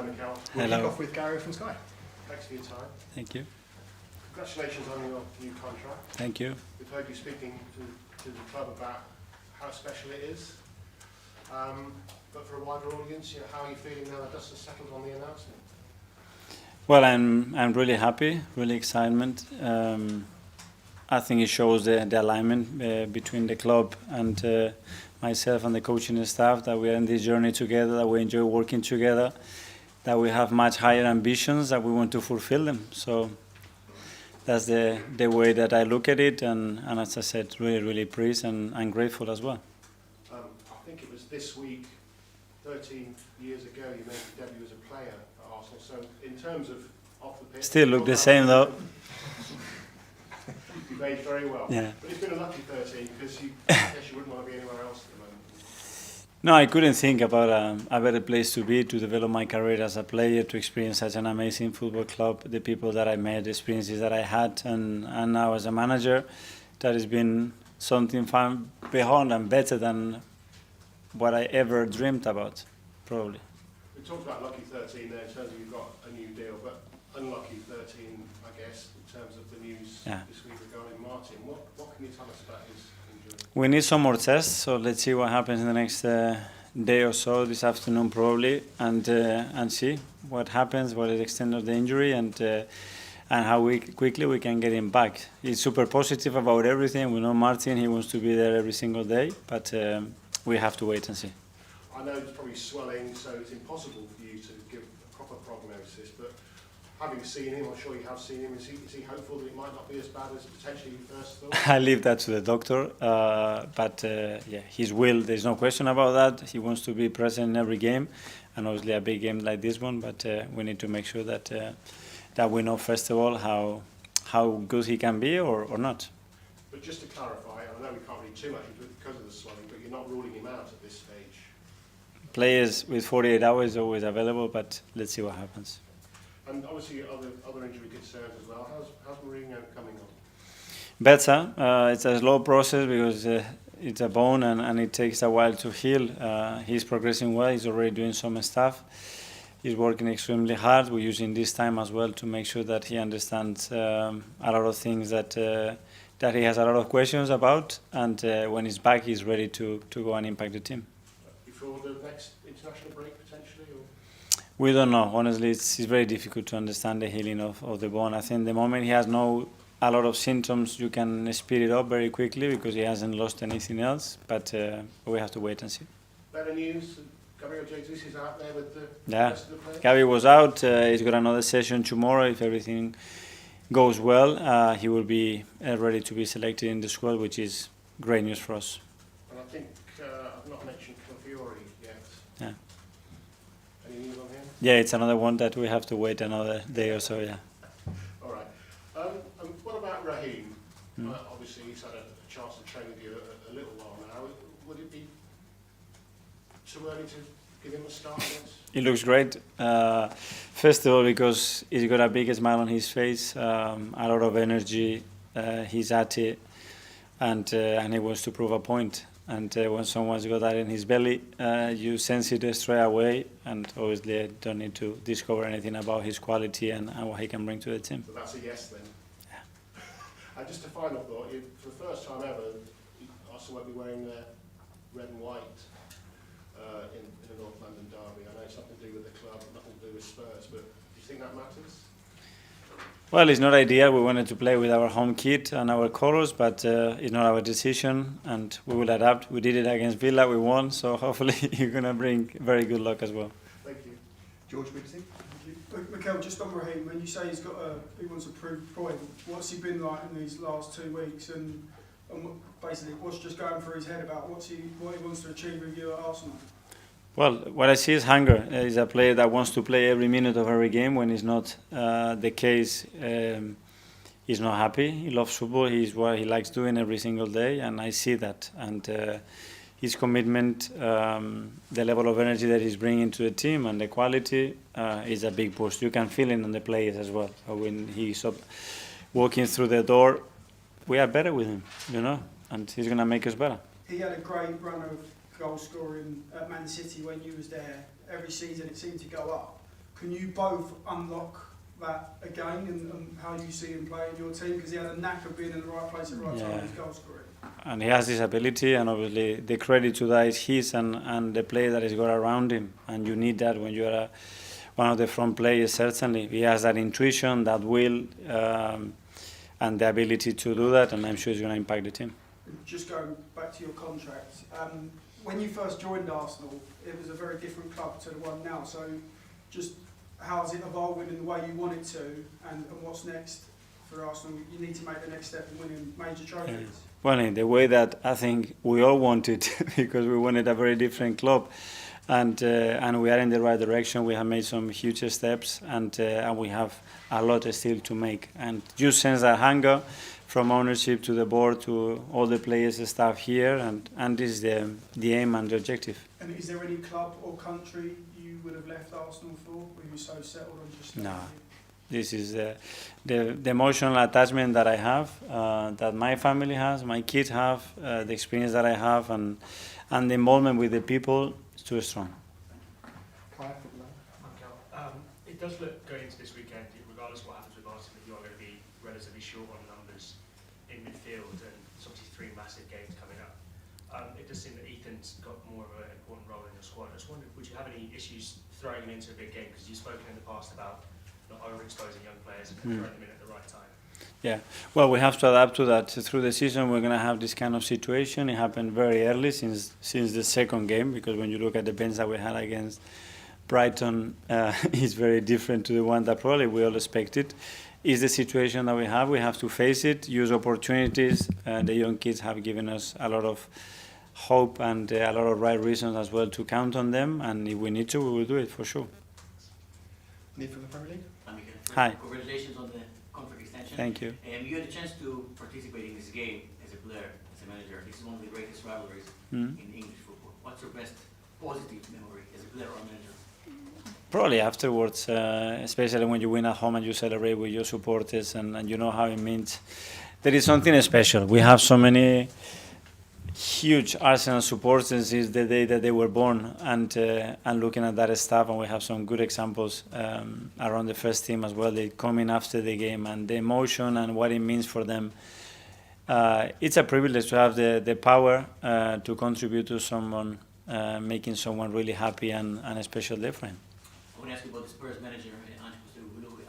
Mikel. We'll kick off with Gary from Sky. Thanks for your time. Thank you. Congratulations on your new contract. Thank you. We've heard you speaking to the club about how special it is. But for a wider audience, how are you feeling now that dust has settled on the announcement? Well, I'm really happy, really excitement. I think it shows the alignment between the club and myself and the coaching staff, that we are in this journey together, that we enjoy working together, that we have much higher ambitions, that we want to fulfill them. So that's the way that I look at it, and as I said, really pleased and grateful as well. I think it was this week, 13 years ago, you made your debut as a player at Arsenal. So in terms of off the pitch, still look the same though. You've aged very well. Yeah. But it's been a lucky 13 because I guess you wouldn't want to be anywhere else at the moment. No, I couldn't think about a better place to be, to develop my career as a player, to experience such an amazing football club, the people that I met, the experiences that I had, and now as a manager, that has been something fun, beyond and better than what I ever dreamed about, probably. We talked about lucky 13 there in terms of you've got a new deal, but unlucky 13, I guess, in terms of the news this week regarding Martin. What can you tell us about his injury? We need some more tests, so let's see what happens in the next day or so, this afternoon probably, and see what happens, what is the extent of the injury, and how quickly we can get him back. He's super positive about everything. We know Martin, he wants to be there every single day, but we have to wait and see. I know it's probably swelling, so it's impossible for you to give a proper prognosis, but having seen him, I'm sure you have seen him, is he hopeful that it might not be as bad as potentially you first thought? I leave that to the doctor, but yeah, his will, there's no question about that. He wants to be present in every game, and obviously a big game like this one, but we need to make sure that we know, first of all, how good he can be or not. But just to clarify, I know we can't read too much into it because of the swelling, but you're not ruling him out at this stage? Players with 48 hours are always available, but let's see what happens. And obviously other injury concerns as well. How's Mourinho coming on? Better. It's a slow process because it's a bone and it takes a while to heal. He's progressing well. He's already doing some stuff. He's working extremely hard. We're using this time as well to make sure that he understands a lot of things that he has a lot of questions about. And when he's back, he's ready to go and impact the team. Before the next international break, potentially? Or? We don't know. Honestly, it's very difficult to understand the healing of the bone. I think the moment he has a lot of symptoms, you can speed it up very quickly because he hasn't lost anything else. But we have to wait and see. Better news, Gabriel Jesus is out there with the rest of the players? Gabi was out. He's got another session tomorrow. If everything goes well, he will be ready to be selected in the squad, which is great news for us. And I think I've not mentioned Fiore yet. Yeah. Any news on him? Yeah, it's another one that we have to wait another day or so, yeah. All right. And what about Raheem? Obviously, he's had a chance to train with you a little while now. Would it be too early to give him a start against? He looks great. First of all, because he's got a big smile on his face, a lot of energy. He's at it, and he wants to prove a point. And when someone's got that in his belly, you sense it straight away. And obviously, I don't need to discover anything about his quality and what he can bring to the team. So that's a yes then? Yeah. And just a final thought, for the first time ever, Arsenal won't be wearing their red and white in the North London derby. I know it's nothing to do with the club, nothing to do with Spurs, but do you think that matters? Well, it's not ideal. We wanted to play with our home kit and our colours, but it's not our decision, and we will adapt. We did it against Villa, we won, so hopefully you're going to bring very good luck as well. Thank you. George Whitty. Thank you. Mikel, just on Raheem, when you say he wants a proof point, what's he been like in these last 2 weeks, and basically what's just going through his head about what he wants to achieve with you at Arsenal? Well, what I see is hunger. He's a player that wants to play every minute of every game. When it's not the case, he's not happy. He loves football. He's what he likes doing every single day, and I see that. And his commitment, the level of energy that he's bringing to the team, and the quality is a big boost. You can feel it on the players as well. When he's walking through the door, we are better with him, and he's going to make us better. He had a great run of goal scoring at Man City when you was there. Every season it seemed to go up. Can you both unlock that again and how you see him play in your team? Because he had a knack of being in the right place at the right time with his goal scoring. And he has this ability, and obviously the credit to that is his and the play that he's got around him. And you need that when you are one of the front players, certainly. He has that intuition, that will, and the ability to do that, and I'm sure he's going to impact the team. Just going back to your contract, when you first joined Arsenal, it was a very different club to the one now. So just how's it evolving in the way you want it to, and what's next for Arsenal? You need to make the next step in winning major trophies. Yeah. Well, in the way that I think we all wanted, because we wanted a very different club, and we are in the right direction. We have made some huge steps, and we have a lot still to make. And you sense that hunger from ownership to the board to all the players and staff here, and this is the aim and the objective. And is there any club or country you would have left Arsenal for? Were you so settled on just? No. This is the emotional attachment that I have, that my family has, my kids have, the experience that I have, and the involvement with the people is too strong. It does look, going into this weekend, regardless of what happens with Arsenal, that you are going to be relatively short on numbers in midfield, and there's obviously 3 massive games coming up. It does seem that Ethan's got more of an important role in your squad. I just wondered, would you have any issues throwing him into a big game? Because you've spoken in the past about not overexposing young players and throwing them in at the right time. Yeah, well, we have to adapt to that. Through the season, we're going to have this kind of situation. It happened very early since the second game, because when you look at the bench that we had against Brighton, it's very different to the one that probably we all expected. It's the situation that we have. We have to face it, use opportunities. The young kids have given us a lot of hope and a lot of right reasons as well to count on them. And if we need to, we will do it for sure. Need from the Premier League? Hi. Congratulations on the contract extension. Thank you. You had a chance to participate in this game as a player, as a manager. This is one of the greatest rivalries in English football. What's your best positive memory as a player or manager? Probably afterwards, especially when you win at home and you celebrate with your supporters, and you know how it means. There is something special. We have so many huge Arsenal supporters since the day that they were born, and looking at that stuff, and we have some good examples around the first team as well. They come in after the game, and the emotion and what it means for them. It's a privilege to have the power to contribute to someone, making someone really happy and a special day for him. I want to ask you about the Spurs manager,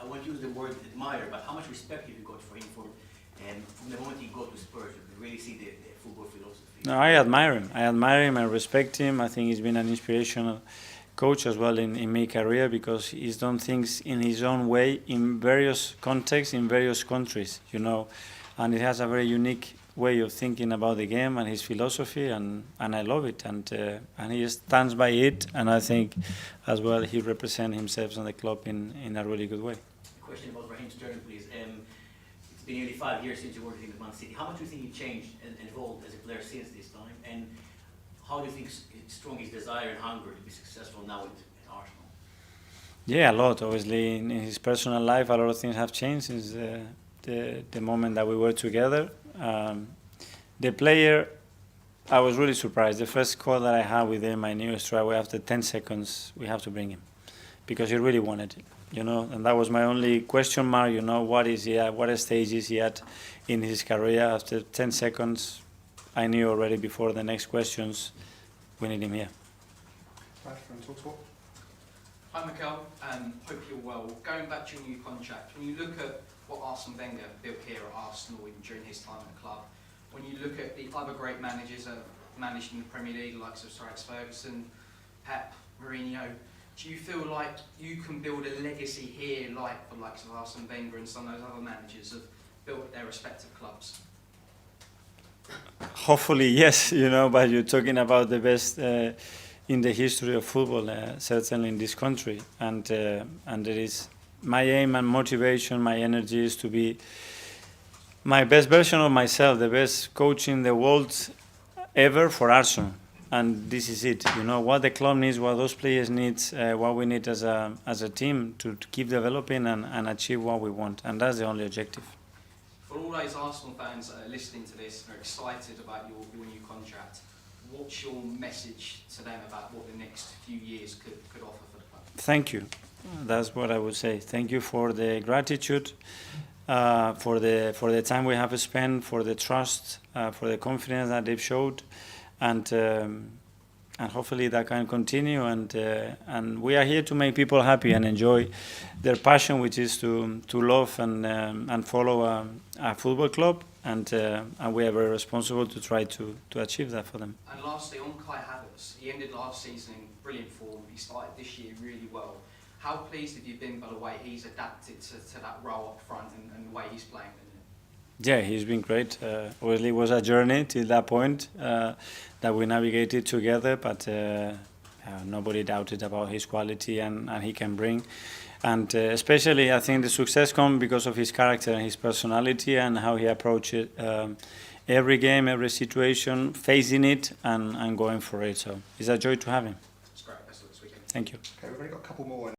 I won't use the word admire, but how much respect have you got for him from the moment he got to Spurs? You really see the football philosophy. No, I admire him. I respect him. I think he's been an inspirational coach as well in my career, because he's done things in his own way in various contexts, in various countries, you know. And he has a very unique way of thinking about the game and his philosophy, and I love it. And he stands by it, and I think as well he represents himself and the club in a really good way. A question about Raheem Sterling, please. It's been nearly 5 years since you worked in Man City. How much do you think you changed and evolved as a player since this time? And how do you think strong his desire and hunger to be successful now at Arsenal? Yeah, a lot. Obviously, in his personal life, a lot of things have changed since the moment that we were together. The player, I was really surprised. The first call that I had with him, I knew straight away after 10 seconds, we have to bring him, because he really wanted it. You know, and that was my only question mark. You know, what is he at? What stage is he at in his career? After 10 seconds, I knew already before the next questions, we need him here. Hi Mikel, hope you're well. Going back to your new contract, when you look at what Arsene Wenger built here at Arsenal during his time at the club, when you look at the other great managers that have managed in the Premier League, like Sir Alex Ferguson, Pep, Mourinho, do you feel like you can build a legacy here like the likes of Arsene Wenger and some of those other managers have built at their respective clubs? Hopefully, yes, you know, but you're talking about the best in the history of football, certainly in this country. And there is my aim and motivation, my energy is to be my best version of myself, the best coach in the world ever for Arsenal. And this is it, you know, what the club needs, what those players need, what we need as a team to keep developing and achieve what we want. And that's the only objective. For all those Arsenal fans that are listening to this and are excited about your new contract, what's your message to them about what the next few years could offer for the club? Thank you. That's what I would say. Thank you for the gratitude, for the time we have spent, for the trust, for the confidence that they've showed, and hopefully that can continue. And we are here to make people happy and enjoy their passion, which is to love and follow a football club, and we are very responsible to try to achieve that for them. And lastly, on Kai Havertz, he ended last season in brilliant form. He started this year really well. How pleased have you been by the way he's adapted to that role up front and the way he's playing? Yeah, he's been great. Obviously, it was a journey till that point that we navigated together, but nobody doubted about his quality and he can bring. And especially, I think the success comes because of his character and his personality and how he approaches every game, every situation, facing it and going for it. So it's a joy to have him. It's great. Best of luck this weekend. Thank you. Okay, we've only got a couple more.